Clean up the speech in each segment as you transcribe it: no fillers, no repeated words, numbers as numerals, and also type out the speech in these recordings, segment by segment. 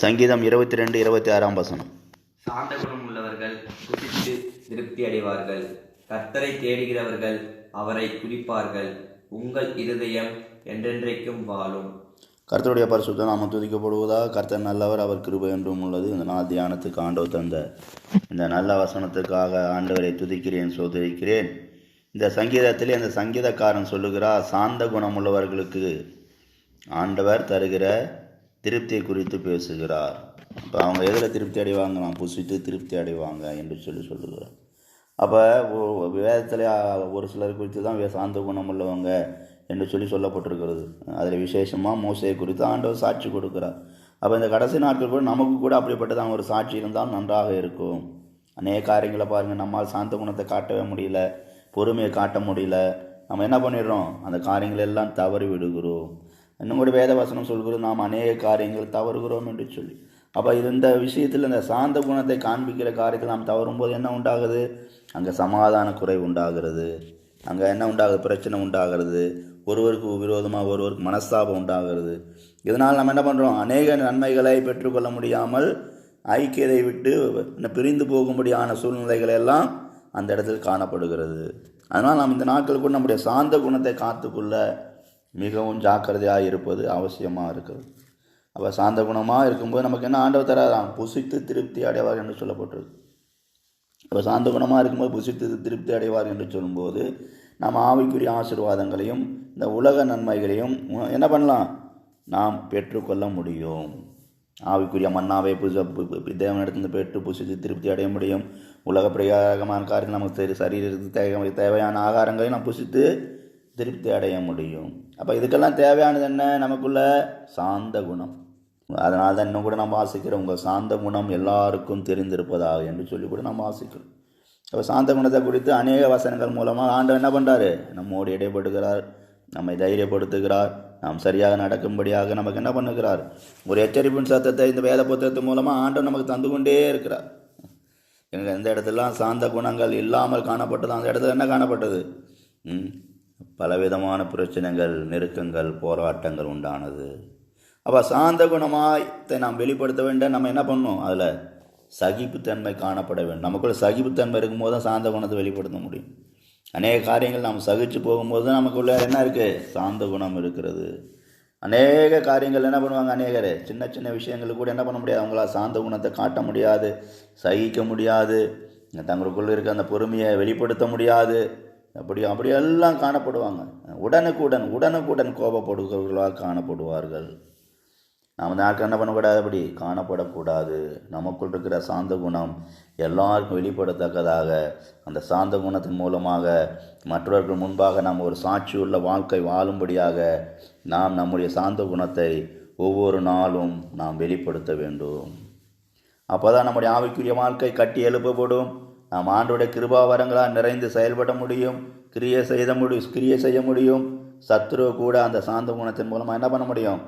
சங்கீதம் 22:26 வசனம். சாந்த குணம் உள்ளவர்கள் புசித்து திருப்தி அடைவார்கள். கர்த்தரை தேடுகிறவர்கள் அவரை துதிப்பார்கள். உங்கள் இருதயம் என்றென்றைக்கும் வாழும். கர்த்தருடைய பரிசுத்த நாமம் துதிக்கப்படுவதாக. கர்த்தர் நல்லவர், அவர் கிருபை என்றும் உள்ளது. இந்த நாள் தியானத்துக்கு ஆண்டவர் தந்த இந்த நல்ல வசனத்துக்காக ஆண்டவரை துதிக்கிறேன், சோதரிக்கிறேன். இந்த சங்கீதத்திலே அந்த சங்கீதக்காரன் சொல்லுகிறார், சாந்த குணம் உள்ளவர்களுக்கு ஆண்டவர் தருகிற திருப்தியை குறித்து பேசுகிறார். அப்போ அவங்க எதில் திருப்தி அடைவாங்களாம்? புசித்து திருப்தி அடைவாங்க என்று சொல்லுகிறார். அப்போ வேதத்தில் ஒரு சிலர் குறித்து தான் சாந்த குணம் உள்ளவங்க என்று சொல்லப்பட்டிருக்கிறது. அதில் விசேஷமாக மோசையை குறித்து ஆண்டவர் சாட்சி கொடுக்கிறார். அப்போ இந்த கடைசி நாட்கள் கூட நமக்கு கூட அப்படிப்பட்டதான் ஒரு சாட்சி இருந்தால் நன்றாக இருக்கும். அநேக காரியங்களை பாருங்கள், நம்மால் சாந்த குணத்தை காட்டவே முடியல, பொறுமையை காட்ட முடியல. நம்ம என்ன பண்ணிடுறோம்? அந்த காரியங்கள் எல்லாம் தவறி விடுகிறோம். இன்னும் கூட வேத வசனம் சொல்கிறது, நாம் அநேக காரியங்கள் தவறுகிறோம் என்று சொல்லி. அப்போ இந்த விஷயத்தில் இந்த சாந்த குணத்தை காண்பிக்கிற காரியத்தில் நாம் தவறும்போது என்ன உண்டாகுது? அங்கே சமாதான குறை உண்டாகிறது, அங்கே என்ன உண்டாகுது? பிரச்சனை உண்டாகிறது, ஒருவருக்கு விரோதமாக ஒருவருக்கு மனஸ்தாபம் உண்டாகிறது. இதனால் நம்ம என்ன பண்ணுறோம்? அநேக நன்மைகளை பெற்றுக்கொள்ள முடியாமல் ஐக்கியத்தை விட்டு பிரிந்து போகும்படியான சூழ்நிலைகள் எல்லாம் அந்த இடத்தில் காணப்படுகிறது. அதனால் நாம் இந்த நாட்கள் கூட நம்முடைய சாந்த குணத்தை காத்துக்கொள்ள மிகவும் ஜாக்கிரதையாக இருப்பது அவசியமாக இருக்குது. அப்போ சாந்த குணமாக இருக்கும்போது நமக்கு என்ன ஆண்டவர் தராதான்? புசித்து திருப்தி அடைவார் என்று சொல்லப்பட்டிருக்கு. அப்போ சாந்த குணமாக இருக்கும்போது புசித்து திருப்தி அடைவார் என்று சொல்லும்போது நாம் ஆவிக்குரிய ஆசீர்வாதங்களையும் இந்த உலக நன்மைகளையும் என்ன பண்ணலாம்? நாம் பெற்றுக்கொள்ள முடியும். ஆவிக்குரிய மன்னாவை தேவனிடத்திலிருந்து பெற்று புசித்து திருப்தி அடைய முடியும். உலக பிரயோகமான காரியங்கள் நமக்கு சரீரத்துக்கு தேவையான ஆகாரங்களையும் நாம் புசித்து திருப்தி அடைய முடியும். அப்போ இதுக்கெல்லாம் தேவையானது என்ன? நமக்குள்ள சாந்த குணம். அதனால் தான் இன்னும் கூட நம்ம வாசிக்கிறோம், உங்கள் சாந்த குணம் எல்லாருக்கும் தெரிந்திருப்பதாக என்று சொல்லி கூட நம்ம வாசிக்கிறோம். அப்போ சாந்த குணத்தை குறித்து அநேக வசனங்கள் மூலமாக ஆண்டவர் என்ன பண்ணுறாரு? நம்மோடு இடைப்படுகிறார், நம்மை தைரியப்படுத்துகிறார், நாம் சரியாக நடக்கும்படியாக நமக்கு என்ன பண்ணுகிறார்? ஒரு எச்சரிப்பின் சத்தத்தை இந்த வேத புத்தகத்து மூலமாக ஆண்டவர் நமக்கு தந்து கொண்டே இருக்கிறார். எங்கள் எந்த இடத்துலாம் சாந்த குணங்கள் இல்லாமல் காணப்பட்டது, அந்த இடத்துல என்ன காணப்பட்டது? பலவிதமான பிரச்சனைகள், நெருக்கங்கள், போராட்டங்கள் உண்டானது. அப்போ சாந்த குணமாய் நாம் வெளிப்படுத்த வேண்டும். நம்ம என்ன பண்ணணும்? அதில் சகிப்புத்தன்மை காணப்பட வேண்டும். நமக்குள்ள சகிப்புத்தன்மை இருக்கும்போது தான் சாந்த குணத்தை வெளிப்படுத்த முடியும். அநேக காரியங்கள் நாம் சகிச்சு போகும்போது தான் நமக்குள்ள என்ன இருக்குது? சாந்த குணம் இருக்கிறது. அநேக காரியங்கள் என்ன பண்ணுவாங்க? அநேகர் சின்ன சின்ன விஷயங்களுக்கு கூட என்ன பண்ண முடியாது, அவங்களால் சாந்த குணத்தை காட்ட முடியாது, சகிக்க முடியாது, தங்களுக்குள்ள இருக்க அந்த பொறுமையை வெளிப்படுத்த முடியாது. அப்படியெல்லாம் காணப்படுவாங்க. உடனுக்குடன் கோபப்படுகிறவர்களாக காணப்படுவார்கள். நாம் நாட்கள் என்ன பண்ணக்கூடாது? அப்படி காணப்படக்கூடாது. நமக்குள் இருக்கிற சாந்த குணம் எல்லாருக்கும் வெளிப்படத்தக்கதாக அந்த சாந்த குணத்தின் மூலமாக மற்றவர்கள் முன்பாக நாம் ஒரு சாட்சியுள்ள வாழ்க்கை வாழும்படியாக நாம் நம்முடைய சாந்த குணத்தை ஒவ்வொரு நாளும் நாம் வெளிப்படுத்த வேண்டும். அப்போ தான் நம்முடைய ஆவிக்குரிய வாழ்க்கை கட்டி எழுப்பப்படும். நாம் ஆண்டோடைய கிருபாவரங்களால் நிறைந்து செயல்பட முடியும், கிரியை செய்ய முடியும். சத்துருவை கூட அந்த சாந்த குணத்தின் மூலமாக என்ன பண்ண முடியும்?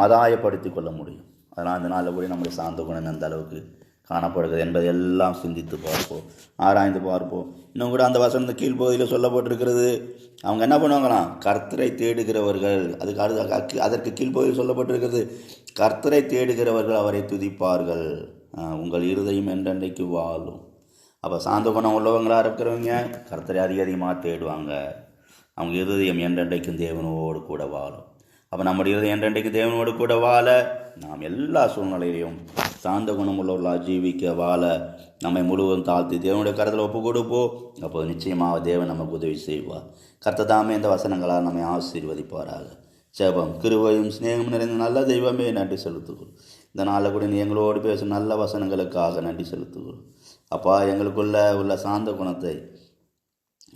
ஆதாயப்படுத்தி கொள்ள முடியும். அதனால் அந்த நாளில் கூட நம்முடைய சாந்த குணம் எந்த அளவுக்கு காணப்படுகிறது என்பதை எல்லாம் சிந்தித்து பார்ப்போம், ஆராய்ந்து பார்ப்போம். இன்னும் கூட அந்த வசனத்து கீழ்ப்பகுதியில் சொல்லப்பட்டிருக்கிறது, அவங்க என்ன பண்ணுவாங்களாம்? கர்த்தரை தேடுகிறவர்கள். அதற்கு கீழ்ப்பகுதியில் சொல்லப்பட்டிருக்கிறது, கர்த்தரை தேடுகிறவர்கள் அவரை துதிப்பார்கள். உங்கள் இருதயம் என்றென்றைக்கு வாழும். அப்போ சாந்த குணம் உள்ளவங்களாக இருக்கிறவங்க கர்த்தரை அதிகமாக தேடுவாங்க. அவங்க இருதயம் என்றென்றைக்கும் தேவனோடு கூட வாழும். அப்போ நம்முடைய இருதயம் என்றென்றைக்கு தேவனோடு கூட வாழ நாம் எல்லா சூழ்நிலையிலையும் சாந்த குணம் உள்ளவர்களாக ஜீவிக்க வாழ நம்மை முழுவதும் தாழ்த்தி தேவனுடைய கருத்தில் ஒப்பு கொடுப்போம். அப்போ நிச்சயமாக தேவன் நமக்கு உதவி செய்வார். கர்த்தர் தாமே இந்த வசனங்களால் நம்மை ஆசீர்வதிப்பாராக. ஜெபம். கிருபையும் சிநேகம் நிறைந்த நல்ல தெய்வமே, நன்றி செலுத்துகிறோம். இந்த நாளில் கூட நீ எங்களோடு பேசும் நல்ல வசனங்களுக்காக நன்றி செலுத்துகிறோம். அப்பா, எங்களுக்குள்ள உள்ள சாந்த குணத்தை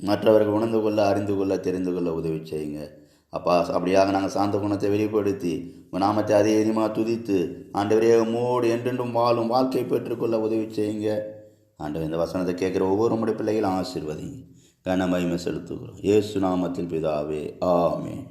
மற்றவர்கள் உணர்ந்து கொள்ள, அறிந்து கொள்ள, தெரிந்து கொள்ள உதவி செய்யுங்க. அப்பா, அப்படியாக நாங்கள் சாந்த குணத்தை வெளிப்படுத்தி நாமத்தை அதிகமாக துதித்து ஆண்டவரே உம்மோடு என்றென்றும் வாழும் வாழ்க்கை பெற்றுக்கொள்ள உதவி செய்யுங்க. ஆண்டவர் இந்த வசனத்தை கேட்குற ஒவ்வொரு முறை பிள்ளைகளும் ஆசீர்வதிங்க. கன மகிமை செலுத்துகிறோம். இயேசு நாமத்தில் பிதாவே, ஆமென்.